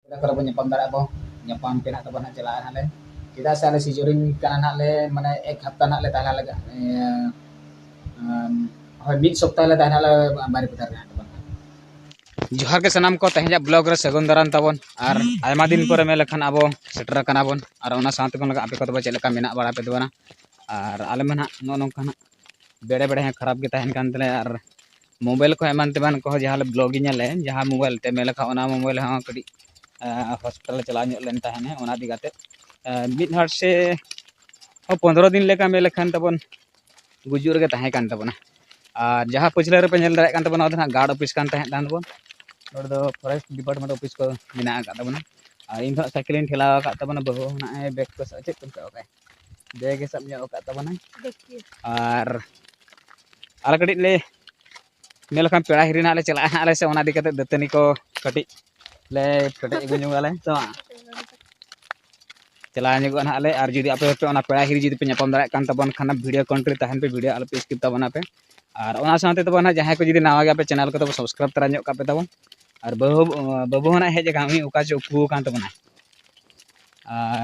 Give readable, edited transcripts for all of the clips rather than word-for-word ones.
Kalau punya pamdara bo nyapam pe nak tabon chala hale kita sale si jorin kana hale mane ek hafta nak le tala laga hoy mid सप्ताह le tala le bari putar na tabon जोहार के सनाम को तेहजा blog रे सगुन दारान ताबन और आयमा दिन पर मे लखन आबो सेटर कना बन और ओना साथ बन लगा आपे को तो चेलका मेना बड़ा पे दोना और आले में नो नोंका बेड़े बेड़े खराब के तहन कान तले और मोबाइल को एमान तेमान को जहाँ ब्लॉगिंग ले जहाँ मोबाइल ते मे लखा ओना मोबाइल हाँ कड़ी हॉस्पिटल चला लेन तहने ओना दिगाते मिड हर से 15 दिन लेका मे लखन तबन गुजुर के तहे कान तबना और जहाँ पछले रे पे नेल दारे कान तबना ओदना गार्ड ऑफिस कान तहे दान तबन नोड दो फॉरेस्ट डिपार्टमेंट ऑफिस को मेना का तबना और इन साइकिल ठेला का तबना बहु ना बैग को चेक को का बैग सब ᱧᱚᱜ का तबना और आला कड़ी ले मेल खान पेड़ा हिरीना ले चला आले से ओना दिकते दतनी को कटी ले कटे गुजुंग आले तो चला ᱧᱚᱜ ना आले और जुदी आपे पे ओना पेड़ा हिरी जुदी पे ᱧᱟᱯᱟᱢ दारे कान तबन खाना वीडियो कंट्री तहन पे वीडियो आले पे स्किप तबना पे और ओना साथे तबन जहां को जुदी नावा गे पे चैनल को तो सब्सक्राइब तरा ᱧᱚᱜ का पे तबन और बाबू ना हेज का मी ओका जो उपू कान तबना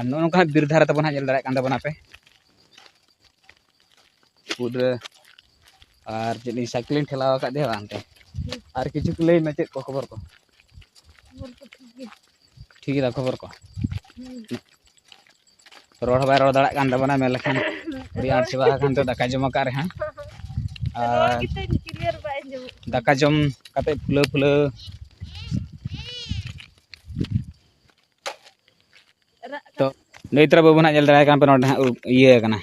नो नोका बिरधार तबन जेल दारे कान तबना पे पूरे और जनी साइकिल ठेला का दे बांते और किछु ले में चेक को खबर को ठीक है खबर को रोड बाय रोड दाड़ा कान तबना मे लखन री आर सेवा कान तो दाका जमा का रे हां दाका जम कते फुले फुले तो नेत्रा बाबू ना जल दाड़ा कान पे नोड ये कना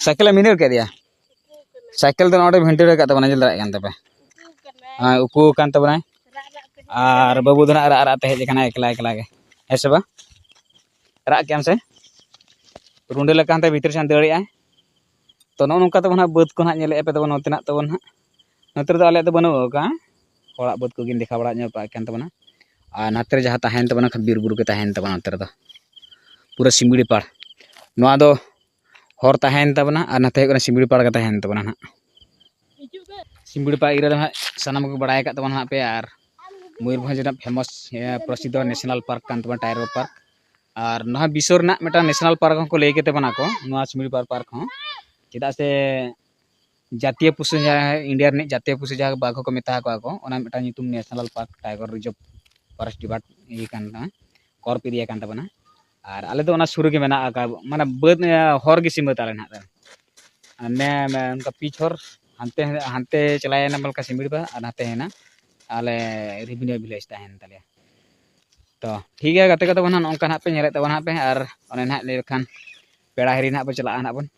साइकिल मिनर के दिया साइकिल तो नोडे भेंटे का तबना जल दाड़ा कान तबे हां उकू कान तबना और बाबू दना रा रा ते हेज कना एकला एकला के ऐसे बा रा केम से रुंडे लकान ते भीतर सान दड़िया तो नो नोका तबना बद को ना नेले पे तबना नोतेना तबना नतर तो आले तो बनो का होड़ा बद को गिन देखा बड़ा ᱧᱚᱜ पा कान तबना और नातर जहां तहन तबना बीर बुरु के तहन तबना नतर दो पूरा सिमड़ी पाड़ नोआ दो हर तहन तबना और नाते को सिमड़ी पाड़ का तहन तबना ना सिमड़ी पाड़ इरा सनम को बड़ाय का तबना पे और मयूरभंज रे फेमस प्रसिद्ध नेशनल पार्क कान तबना टाइगर पार्क और ना विश्व ना मेटा नेशनल पार्क को लेके तबना को नोआ सिमड़ी पार्क हो चेदा से जातीय पशु इंडिया रे जातीय पशु जहाँ बाघ को मेता को ओना मेटा नितुम national park tiger reserve forest department ये कान कॉर्प एरिया कान तबना और आले तो ओना शुरू के मेना का माने बद हर के सीमा ताले ना ने उनका पीछर हानते हानते चलाए ना बलका सिमड़ी बा और नाते है ना आले रिवेन्यू विलेज तहन ताले तो ठीक है गाते का बना नोंका ना पे नेले तबना पे और ओने ना लेखान पेड़ा हिरी ना पे चला ना बन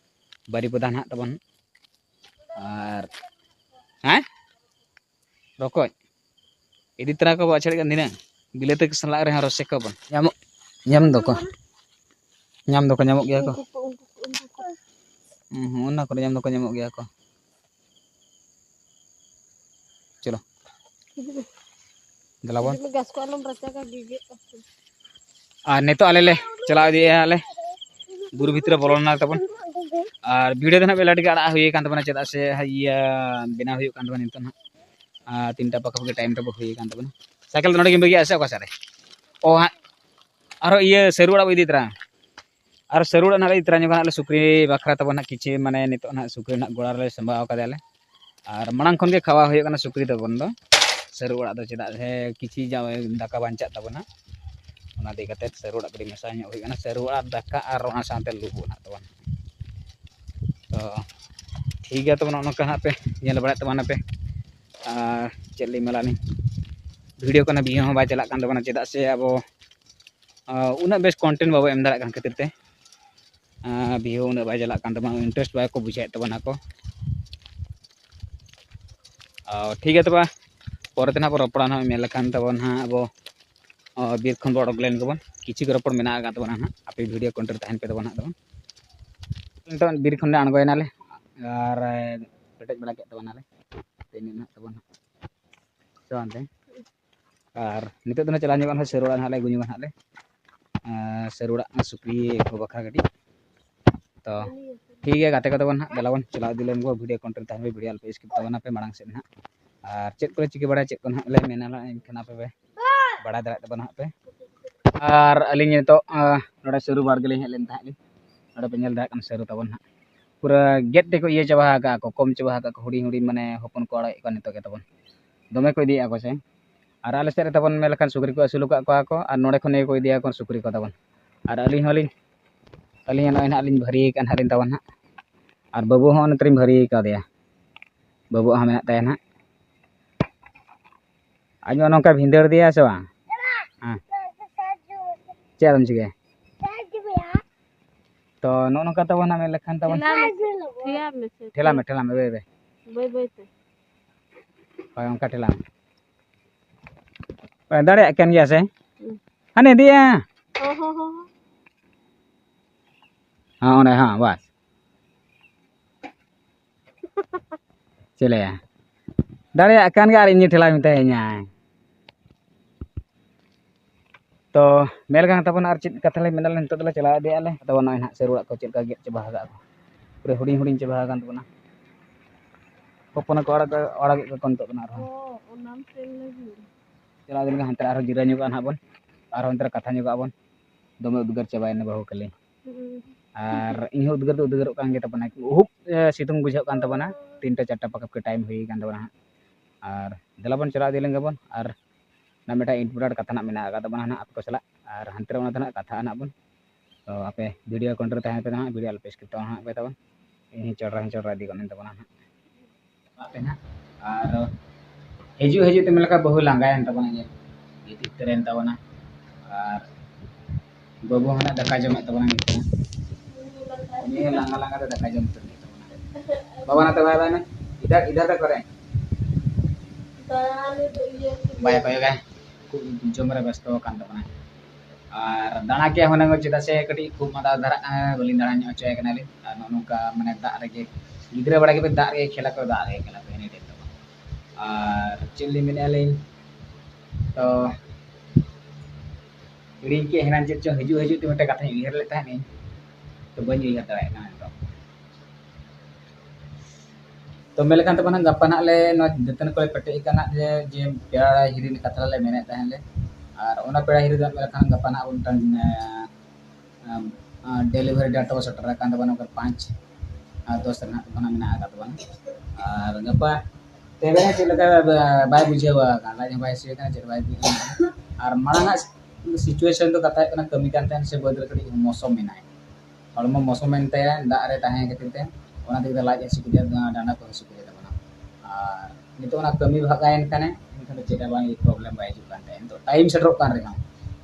बारी पदा ना तबन और हैं रकोय इदी तरह को बाछड़ का दिन बिलेते सला रे रसे को बन ñam do ko ñamok gया ko ओना को ñam do ko ñamok gया ko चलो गलाबन गैस को आलम रचा का गिगे और नेतो आले ले चला दिए आले बुरु भितर बोलना तबन और वीडियो दना बेलाट के आड़ा हुई कान तबना चेदा से हइया बिना हुई कान तबन नितो ना 3टा पका के टाइम तब हुई कान तबना साइकिल नोडे गिम बगी आसे ओका सारे ओ और ये सेरुड़ा इदी तरा और सेरुड़ा ना इतरा जोना सुक्री बखरा तबना किछि माने नितो ना सुक्री ना गोड़ा रे संभाव कादाले और मनांग खन के खावा हुई काना सुक्री तबन दो सेरुड़ा दो चेदा हे किछि दाका बांचा तबना ओना दे कते सेरुड़ा कड़ी मेसा ᱧᱚᱜ हुई काना सेरुड़ा दाका और ओना साथे लुबु ना तबन तो ठीक है तबन ओना कना पे नेल बड़ा तबना पे चेली मेलानी वीडियो कना भी हो बा चला कान तबना चेदा से अब उना बेस कंटेंट बाबा एम दाड़ा कान खातिर ते भियो उना बाय चला कान तबना इंटरेस्ट बाय को बुझाय तबना को ठीक है तबा परते ना रपड़ा ना मेल कान तबन हा अब बीर खन बड़ गलेन गबन किछि रपड़ मेना का तबना हा आपे वीडियो कंटेंट तहन पे तबना तबन तो बीर खन अणगोयनाले और पेटेज बड़ा के तबनाले तेनी ना तबन सोनते और नितो दना चला ᱧᱚᱜ सेरुड़ा ना ले गुഞ്ഞു ना ले सेरुड़ा सुक्री को बखरा गटी तो ठीक है गाते का तबन गलावन चला दिलेन को वीडियो कंटेंट तहन पे वीडियो पे स्किप तबना पे मांग से ना और चेक को चिके बड़ा चेक को ना ले मेना ला इनखाना पे बड़ा दाड़ा तबना पे और अलिंग नितो नोडे सरू बार गेलिंग हेलेन ताहली नोडे पे नेल दाक कन सरू तबन हा पूरा गेट ते को ये चाबा का को कम चाबा का हुडी हुडी माने हपन को अड़ा को नितो के तबन दमे को इदिया को से और आले सेरे तबन मेलखान सुकरी को असुल का को और नोडे खने को इदिया को सुकरी को तबन और अलिंग हलिंग अलिंग नोय ना अलिंग भरी कान हलिन तबन हा और बाबू हो नतरिम भरी का दिया बाबू हा मेना तय ना आज नौका भिंदर दिया से बांग हाँ चेदम चिके तो नो नौका तबन हमें लखन तबन ठेला में बे होय उनका ठेला में दाड़े केन गया से हने दिया हाँ ओने हाँ बस चले दाड़े कान गार इन ठेला में तहे냐 तो मेलगांग तबन आर चित कथा ले मेनल नितो दला चला दे आले तबन नय ना सेरुड़ा को चित का गेट चबा गा को पूरे हुडी हुडी चबा गान तबना पपना को अड़ा के कोन तो ना रहो ओनाम सेल लगी चला दिन हंतर आरो जिरा न्यू गान हाबन आरो हंतर कथा न्यू गाबन दमे उदगर चबायने बहु कले और इन उदगर कान गे तबना उहुप सितुंग बुझाव कान तबना 3टा 4टा पकप के टाइम हुई कान तबना और दलाबन चला दिलें गबन और ना मेटा इंटरप्रेट कथा ना मेना का तबना ना आपको चला और हंतर ओना तना कथा ना बन तो आपे वीडियो कंट्रोल तहे पे ना वीडियो अल्प स्क्रिप्ट ना पे तबन इन चढ़रा दी कन तबना ना आपे ना और हेजू हेजू ते मेलका बहु लांगायन तबना ये इति तेरेन तबना और बाबू हना दका जमे तबना ये लांगा लांगा तो दका जम तबना बाबा ना तबाय बाय में इधर तक करे बाय बाय गाय जमरे व्यस्त कान तबना और दाना के होने चिदा से कटी खूब मादा धरा बलिन दाना न्यो चय कनाली नोनका माने दा रेगे गिद्रे बड़ा के दा रे खेला को दा रे खेला पे ने दे और चिल्ली मिनाले तो इड़ी के हेनान चेत चो हजू हजू ते मटे कथा उइहर ले ताहे नि तो बन उइहर दाय कान तो मेलखान तबना गप्पा ना ले नो जतन को पटे काना जे पेड़ा हिरिन कथा ले मेने ताहे ले और ओना पेड़ा हिरि दा मेलखान गप्पा ना उन टन डिलीवरी डाटा को सटर कान तबना 5 10 ना तबना मेना का तबना और गप्पा तेरे चे लगा बाय बुझेवा का लाज बाय से का चे बाय बुझे और मांगा सिचुएशन तो कथा कना कमी कान तन से बदल कड़ी मौसम मेनाय हड़मो मौसम मेनते दा रे ताहे कतिते ओना दिक लाज से के डाना को से के तबना और नितो ना कमी भागायन कने इनखान चेटा बांग प्रॉब्लम बाय जु कान तो टाइम सेटरो कान रे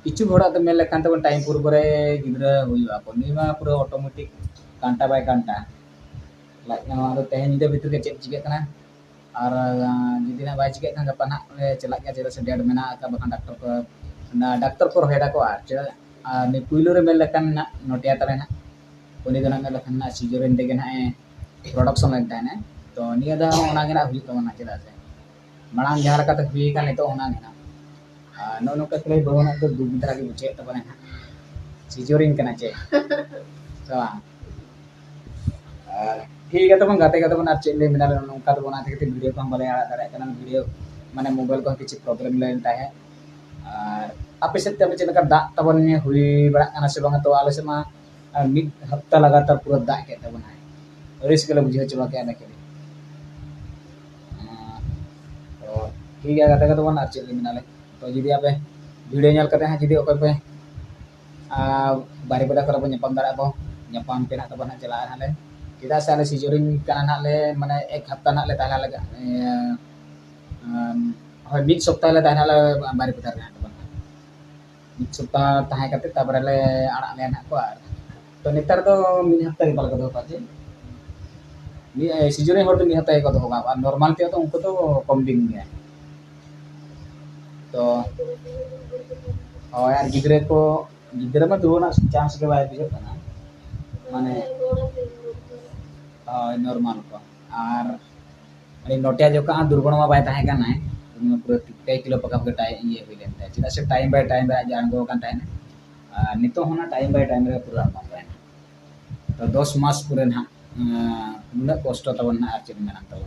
किछु घोड़ा तो मेल कान तबन टाइम पुर परे गिद्रा हुइवा को निमा पूरा ऑटोमेटिक कांटा बाय कांटा लाज ना तो तेहे निदे भितर के चेक चिके कना और जुदी ना बाय चिके खान गपा ना चला गया चेदा से डेड मेना का बखान डॉक्टर को हेडा को आर चेदा नि पुइलो रे मेल लकन ना नोटिया तले ना उनी दना मेल लकन ना सीजरिन देगे ना प्रोडक्शन लगता है तो निया दा ओना गे ना हुई तो ना चेदा से मांग जहां लका तक हुई का तो ओना ना नो नो का तले बहुना तो दुबितरा के बुचे तबने ना सीजरिन कना चे तो ठीक है तबन गाते गाते बन आर चेले मिना नोका तो बना थे वीडियो को हम बले आड़ा दाड़ा कना वीडियो माने मोबाइल को किछि प्रॉब्लम लेन ताहे और आपे से तब चेलका दा तबन हुई बड़ा कना से बंगा तो आले से मा मिड हफ्ता लगातार पूरा दा के तबन है रिस्क ले बुझे चबा के ना के तो ठीक है गाते गाते बन आर चेले मिना ले तो जदी आपे वीडियो नेल करते हैं जदी ओके पे बारी बड़ा कर न्यापाम दाड़ा बो न्यापाम पे ना तबन चला हाले kita saya सीजरिन kanan hale mana एक हफ्ता ना ले ताला लगा होय मिड सप्ताह ले ताला बारी पुtar ना तो मिड सप्ताह ताहे कते तापर ले आड़ा ले ना को तो नेतर तो मिड हफ्ता के बाल को पाजे ni सीजरिन हर तो मिड हफ्ता को होगा और नॉर्मल पे तो उनको तो कम दिन है तो और यार गिद्रे में दो ना चांस के बाय बुझे ना माने नॉर्मल को और अरे नोटिया जो का दुर्गुण में बाय ताहे का ना पूरा 3 किलो पका के टाइम ये हुई लेते चिदा से टाइम बाय टाइम रे जानगो कान ताहे नितो होना टाइम बाय टाइम रे पूरा मा बाय तो 10 मास पूरे ना नुना कष्ट तबन ना आर चिन मेना तब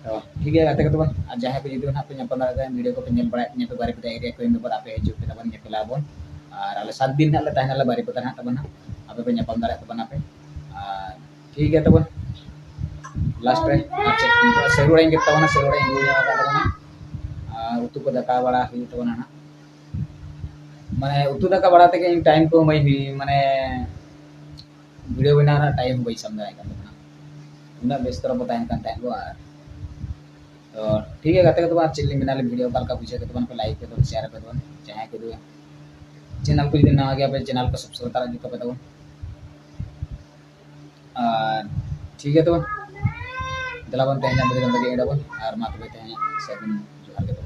तो ठीक है गाते को आज जहाँ पे जुदी ना पे nyapa दादा वीडियो को पे नेल बड़ा ने पे बारे पे एरिया को इन पर आपे हिजु पे तबन nyepela bon और आले 7 दिन ना ताहना बारे पे तना तबन आपे पे nyapa दादा तबन आपे ठीक है तबन लास्ट रे अच्छा सेरुड़ा इंगे तबन सेरुड़ा इंगु nya तबन उतु को दका बड़ा हुई तबन ना माने उतु दका बड़ा ते टाइम को मई हुई माने वीडियो बनाना टाइम बै समझाए kan उना व्यस्त रो बताएं kan टाइम को तो ठीक है गाते तो चिल्ली मिनाले वीडियो कॉल का पूछे तो पे लाइक पे तो शेयर पे तो चाहे के चैनल को यदि ना आ गया पे चैनल को सब्सक्राइब करा दी पे तो ठीक है तो दलावन तेहना बड़ी गंदगी एडाबन और मा तो तेहना सेवन जोहार के